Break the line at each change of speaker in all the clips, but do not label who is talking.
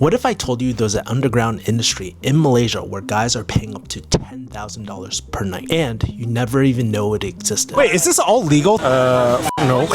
What if I told you there's an underground industry in Malaysia where guys are paying up to $10,000 per night and you never even know it existed?
Wait, is this all legal? No.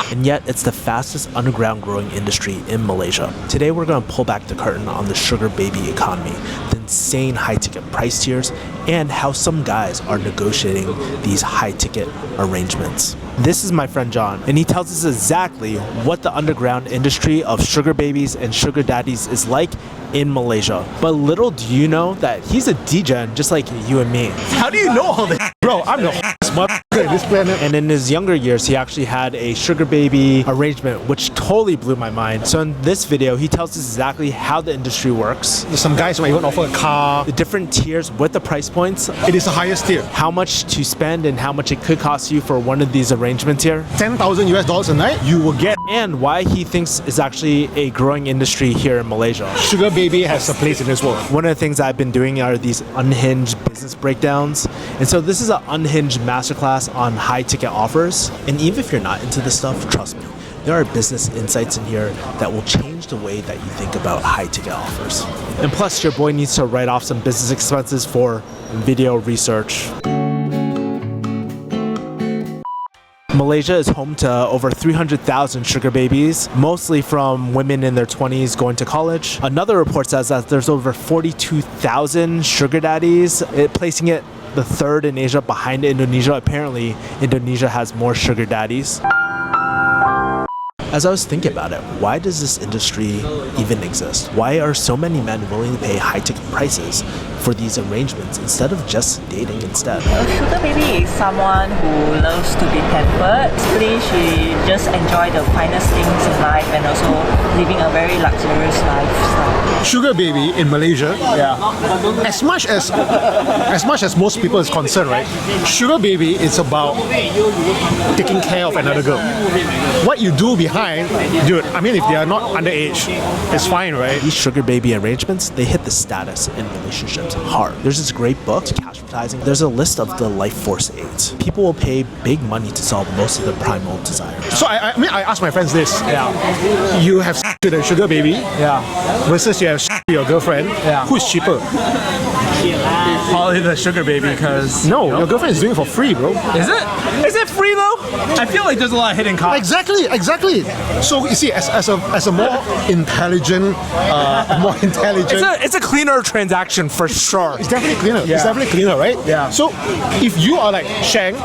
And yet, it's the fastest underground growing industry in Malaysia. Today, we're going to pull back the curtain on the sugar baby economy, the insane high-ticket price tiers, and how some guys are negotiating these high-ticket arrangements. This is my friend John, and he tells us exactly what the underground industry of sugar babies and sugar daddies is like in Malaysia. But little do you know that he's a degen just like you and me.
How do you know all this? Bro, I'm the motherfucker in this planet.
And in his younger years, he actually had a sugar baby arrangement, which totally blew my mind. So in this video, he tells us exactly how the industry works.
There's some guys might even offer a car.
The different tiers with the price points.
It is the highest tier.
How much to spend and how much it could cost you for one of these arrangements here.
$10,000 a night, you will get.
And why he thinks is actually a growing industry here in Malaysia.
Sugar baby has a place in this world.
One of the things I've been doing are these unhinged business breakdowns. And so this is an unhinged masterclass on high ticket offers. And even if you're not into this stuff, trust me, there are business insights in here that will change the way that you think about high ticket offers. And plus, your boy needs to write off some business expenses for video research. Malaysia is home to over 300,000 sugar babies, mostly from women in their 20s going to college. Another report says that there's over 42,000 sugar daddies, placing it the third in Asia behind Indonesia. Apparently, Indonesia has more sugar daddies. As I was thinking about it, why does this industry even exist? Why are so many men willing to pay high-ticket prices for these arrangements instead of just dating instead?
A sugar baby is someone who loves to be pampered. Basically, she just enjoys the finest things in life and also living a very luxurious lifestyle.
Sugar baby in Malaysia, as much as most people is concerned, right? Sugar baby is about taking care of another girl. What you do behind, dude, I mean, if they are not underage, it's fine, right?
These sugar baby arrangements, they hit the status in relationships hard. There's this great book, Cash Advertising. There's a list of the life force aids. People will pay big money to solve most of their primal desires.
So I mean, I ask my friends this. You have with a sugar baby versus you have with your girlfriend. Who's cheaper?
Probably the sugar baby, because
No, your girlfriend is doing it for free, bro.
Is it? Is it free though? I feel like there's a lot of hidden costs.
Exactly. So you see, as a more intelligent,
It's a cleaner transaction for sure.
It's definitely cleaner. It's definitely cleaner, right?
Yeah.
So if you are like Shang,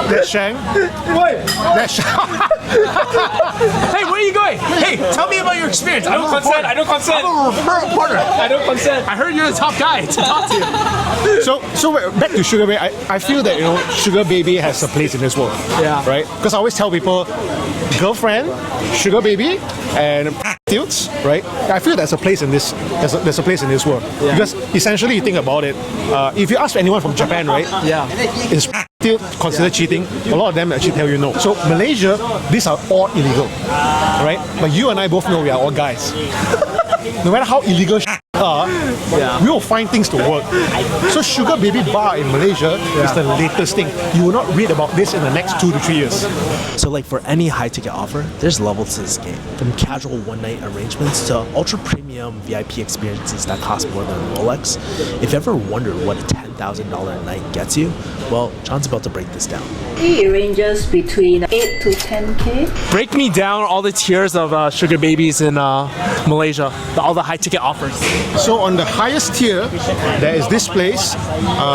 that's Shang.
What?
That's Shang.
Hey, where are you going? Hey, tell me about your experience. I don't consent. I don't consent.
I'm a reporter.
I don't consent. I heard you're the top guy to talk to you.
So back to sugar baby. I feel that sugar baby has a place in this world. Right? Because I always tell people, girlfriend, sugar baby, and dudes, right? I feel there's a place in this. There's a place in this world because essentially, you think about it. If you ask anyone from Japan, right? Is still considered cheating? A lot of them actually tell you no. So Malaysia, these are all illegal, right? But you and I both know we are all guys. No matter how illegal are, we will find things to work. So sugar baby bar in Malaysia is the latest thing. You will not read about this in the next 2 to 3 years.
So like for any high ticket offer, there's levels to this game. From casual one night arrangements to ultra premium VIP experiences that cost more than a Rolex. If you ever wondered what a $10,000 a night gets you, well, John's about to break this down.
It ranges between 8 to 10K.
Break me down all the tiers of sugar babies in Malaysia, all the high ticket offers.
So on the highest tier, there is this place.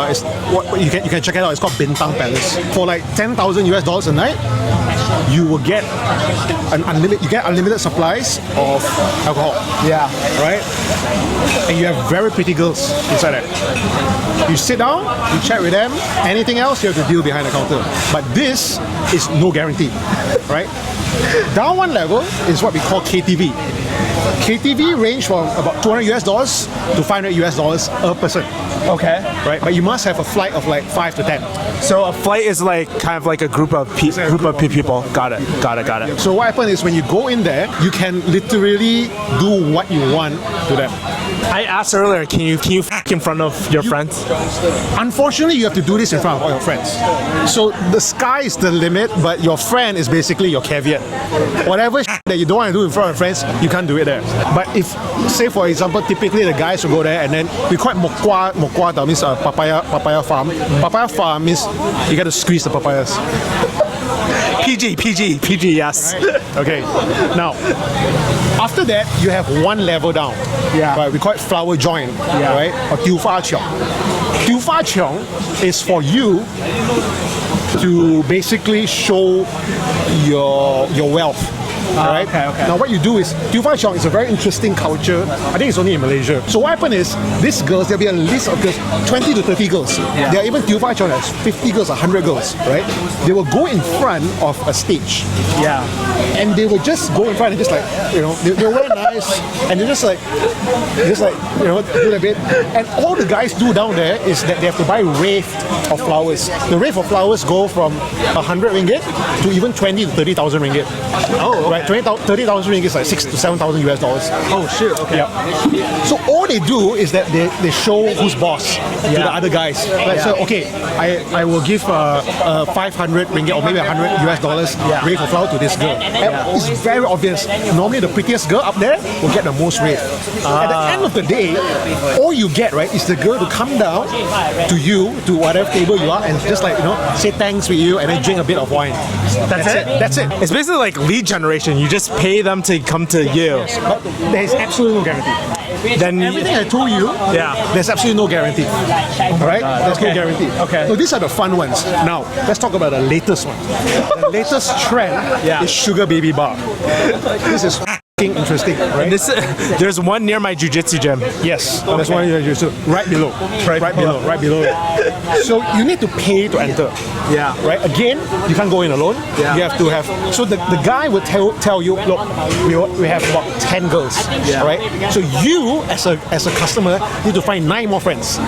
It's what you can check it out. It's called Bintang Palace. For like $10,000 a night, you will get unlimited supplies of alcohol. Right? And you have very pretty girls inside that. You sit down, you chat with them. Anything else, you have to deal behind the counter. But this is no guarantee, right? Down one level is what we call KTV. KTV range from about $200 to $500 a person.
Okay.
Right, but you must have a flight of like 5 to 10.
So a flight is like kind of like a group of people. Got it.
So what happens is when you go in there, you can literally do what you want to them.
I asked earlier, can you f in front of your friends?
Unfortunately, you have to do this in front of all your friends. So the sky is the limit, but your friend is basically your caveat. Whatever that you don't want to do in front of friends, you can't do it there. But if, say for example, typically the guys will go there and then we call it mokwa, that means papaya farm. Papaya farm means you got to squeeze the papayas.
PG, yes.
Okay. Now, after that, you have one level down.
Yeah.
Right. We call it flower joint.
Yeah.
Right. Or Tiu Fa Chiong. Tiu Fa Chiong is for you to basically show your wealth. Alright.
Okay.
Now what you do is Tiu Fa Chiong is a very interesting culture. I think it's only in Malaysia. So what happened is these girls, there'll be a list of girls, 20 to 30 girls.
Yeah.
There are even Tiu Fa Chiong that's 50 girls, 100 girls, right? They will go in front of a stage.
Yeah.
And they would just go in front and just like, they're very nice and they're just like, do a bit. And all the guys do down there is that they have to buy wreath of flowers. The wreath of flowers go from 100 ringgit to even 20 to 30,000 ringgit.
Oh, okay.
Right, 30,000 ringgit is like 6 to 7,000 US dollars.
Oh shit. Okay.
Yeah. So all they do is that they show who's boss to the other guys. Like, so okay, I will give 500 ringgit or maybe 100 US dollars wreath of flower to this girl. And it's very obvious. Normally the prettiest girl up there will get the most wreath. At the end of the day, all you get, right, is the girl to come down to you, to whatever table you are, and just like, say thanks with you and then drink a bit of wine. That's it. That's it.
It's basically like lead generation. You just pay them to come to you.
But there is absolutely no guarantee.
Then
Everything I told you, there's absolutely no guarantee. Alright? There's no guarantee.
Okay.
So these are the fun ones. Now, let's talk about the latest one. The latest trend is sugar baby bar. This is interesting, right?
There's one near my jiu-jitsu gym.
Yes, that's one you do. Right below. Right below it. So you need to pay to enter.
Yeah.
Right? Again, you can't go in alone.
Yeah.
You have to have. So the guy will tell you, look, we have about 10 girls.
Yeah.
Right? So you as a customer need to find 9 more friends.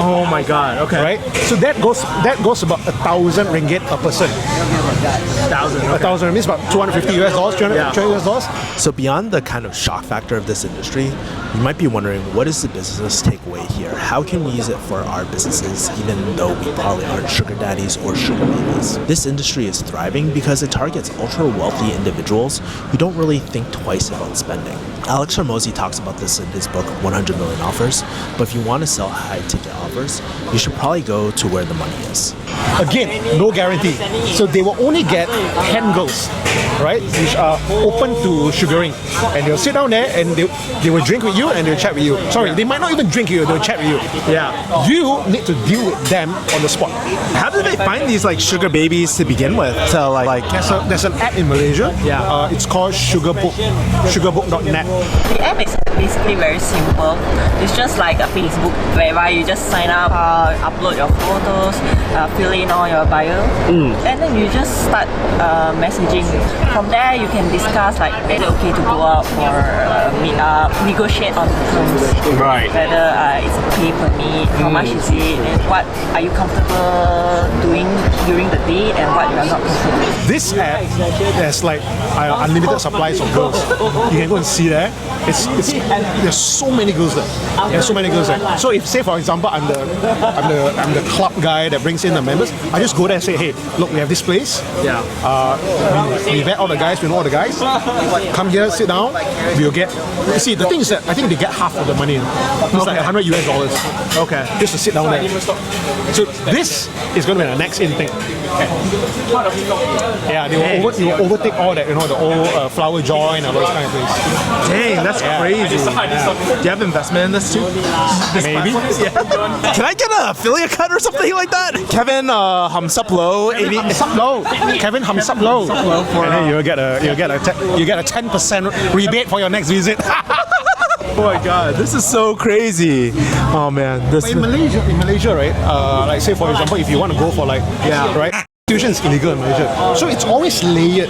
Oh my god. Okay.
Right? So that goes about 1,000 ringgit per person.
1,000.
1,000 means about 250 US dollars, 300 US dollars.
So beyond the kind of shock factor of this industry, you might be wondering, what is the business takeaway here? How can we use it for our businesses even though we probably aren't sugar daddies or sugar babies? This industry is thriving because it targets ultra wealthy individuals who don't really think twice about spending. Alex Hormozi talks about this in his book 100 Million Offers, but if you want to sell high ticket offers, you should probably go to where the money is.
Again, no guarantee. So they will only get 10 girls, right, which are open to sugaring. And they'll sit down there and they will drink with you and they'll chat with you. Sorry, they might not even drink with you, they'll chat with you.
Yeah.
You need to deal with them on the spot.
How do they find these like sugar babies to begin with? To like
There's an app in Malaysia.
Yeah.
It's called Sugarbook, sugarbook.net.
The app is basically very simple. It's just like a Facebook whereby you just sign up, upload your photos, fill in all your bio, and then you just start messaging. From there, you can discuss like whether okay to go out for meet up, negotiate on terms.
Right.
Whether it's a pay per meet, how much is it, and what are you comfortable doing during the date, and what you are not comfortable with.
This app has like unlimited supplies of girls. You can go and see there. There's so many girls there. There's so many girls there. So if, say for example, I'm the club guy that brings in the members, I just go there and say, hey, look, we have this place.
Yeah.
We vet all the guys, we know all the guys. Come here, sit down. We'll get. You see, the thing is that I think they get half of the money. It's like 100 US dollars.
Okay.
Just to sit down there. So this is going to be the next in thing. Yeah, they will overtake all that, the old flower joint and those kind of things.
Dang, that's crazy. Do you have investment in this too?
Maybe.
Yeah. Can I get an affiliate cut or something like that? Kevin Humsup Low, 80.
Low. Kevin Humsup Low. And then you'll get a 10% rebate for your next visit.
Oh my god, this is so crazy. Oh man, this
In Malaysia, right? Like say for example, if you want to go for like right. Prostitution is illegal in Malaysia, so it's always layered.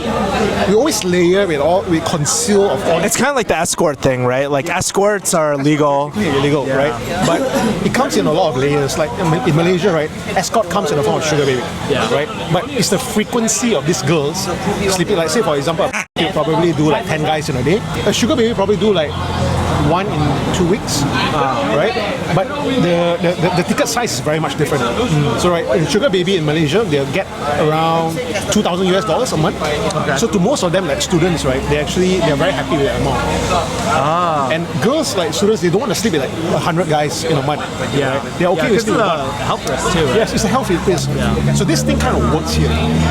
We always layer we conceal of all.
It's kind of like the escort thing, right? Like escorts are legal.
Illegal, right? But it comes in a lot of layers. Like in Malaysia, right? Escort comes in the form of sugar baby, right? But it's the frequency of these girls sleeping. Like say for example, you probably do like 10 guys in a day. A sugar baby probably do like 1 in 2 weeks, right? But the ticket size is very much different. So right, in Sugar Baby in Malaysia, they'll get around $2,000 a month. So to most of them, like students, right, they're very happy with that amount. And girls, like students, they don't want to sleep with like 100 guys in a month.
Yeah.
They're okay with sleeping with one.
Health risk too. Right?
Yes, it's a healthy risk. So this thing kind of works here.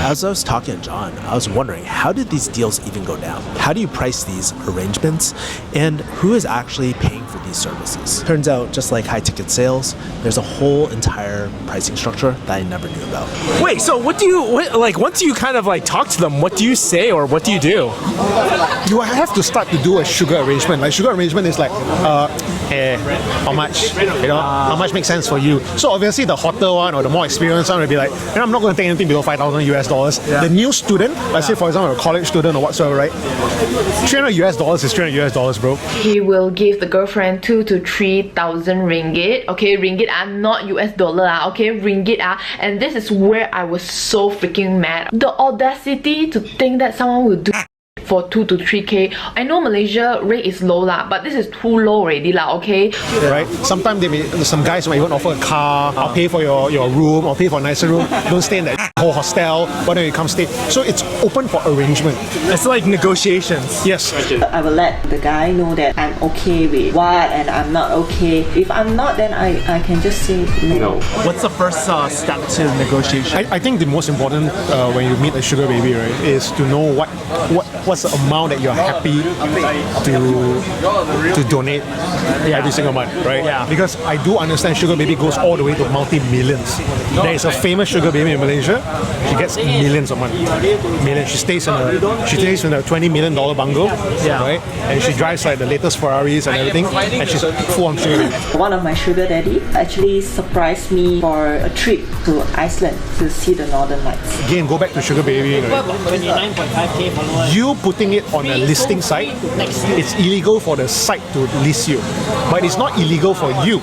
As I was talking to John, I was wondering, how did these deals even go down? How do you price these arrangements? And who is actually paying for these services? Turns out, just like high ticket sales, there's a whole entire pricing structure that I never knew about.
Wait, so what once you kind of like talk to them, what do you say or what do you do?
You have to start to do a sugar arrangement. Like sugar arrangement is like, how much, how much makes sense for you. So obviously the hotter one or the more experienced one will be like, I'm not going to take anything below $5,000. The new student, let's say for example a college student or whatsoever, right? $300 is $300, bro.
He will give the girlfriend 2,000 to 3,000 ringgit. Okay, ringgit not US dollar okay, ringgit and this is where I was so freaking mad. The audacity to think that someone will do for 2 to 3K. I know Malaysia rate is low but this is too low already okay?
Right? Sometimes some guys might even offer a car, I'll pay for your room, I'll pay for a nicer room, don't stay in that whole hostel, why don't you come stay? So it's open for arrangement.
It's like negotiations.
Yes.
I will let the guy know that I'm okay with what and I'm not okay. If I'm not, then I can just say no.
What's the first step to negotiation?
I think the most important when you meet a sugar baby, right, is to know what's the amount that you're happy to donate every single month, right?
Yeah.
Because I do understand sugar baby goes all the way to multi-millions. There is a famous sugar baby in Malaysia. She gets millions a month. Millions. She stays in a $20 million bungalow, right? And she drives like the latest Ferraris and everything, and she's full on sugar baby.
One of my sugar daddy actually surprised me for a trip to Iceland to see the Northern Lights.
Again, go back to sugar baby. Right?
29.5K followers.
You putting it on a listing site, it's illegal for the site to list you, but it's not illegal for you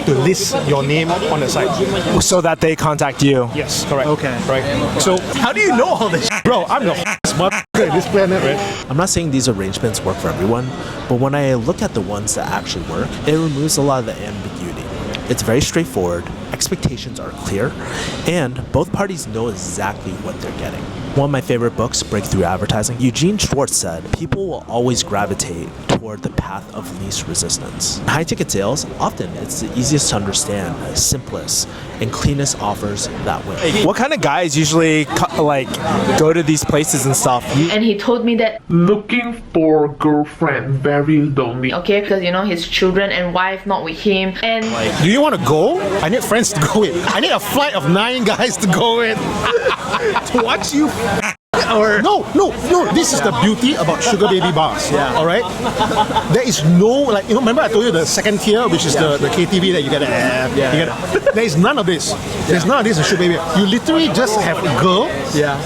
to list your name on the site.
So that they contact you.
Yes, correct.
Okay.
Right. So
How do you know all this?
bro, I'm the motherfucker in this planet, right?
I'm not saying these arrangements work for everyone, but when I look at the ones that actually work, it removes a lot of the ambiguity. It's very straightforward, expectations are clear, and both parties know exactly what they're getting. One of my favorite books, Breakthrough Advertising, Eugene Schwartz said, people will always gravitate toward the path of least resistance. In high-ticket sales, often it's the easiest to understand, simplest, and cleanest offers that win.
What kind of guys usually go to these places and stuff?
And he told me that
looking for a girlfriend, very lonely.
okay, because his children and wife not with him, and
Do you want to go? I need friends to go with. I need a flight of 9 guys to go with.
To watch you or
No. This is the beauty about sugar baby bars.
Yeah.
All right. There is no remember I told you the second tier, which is the KTV that you get. There is none of this. There's none of this in sugar baby. You literally just have a girl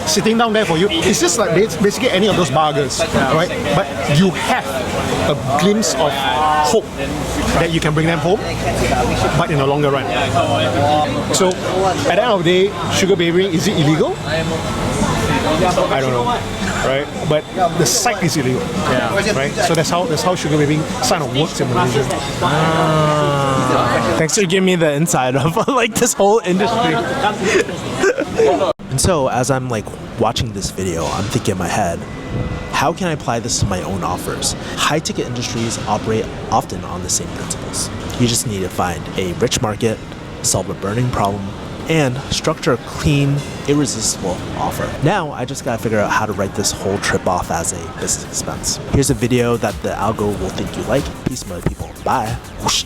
sitting down there for you. It's just like basically any of those burgers, right? But you have a glimpse of hope that you can bring them home, but in the longer run. So at the end of the day, sugar baby, is it illegal? I don't know, right? But the site is illegal, right? So that's how sugar baby kind of works in Malaysia.
Thanks for giving me the inside of this whole industry.
And so, as I'm watching this video, I'm thinking in my head, how can I apply this to my own offers? High-ticket industries operate often on the same principles. You just need to find a rich market, solve a burning problem, and structure a clean, irresistible offer. Now, I just gotta figure out how to write this whole trip off as a business expense. Here's a video that the algo will think you like. Peace, mother people. Bye. Whoosh.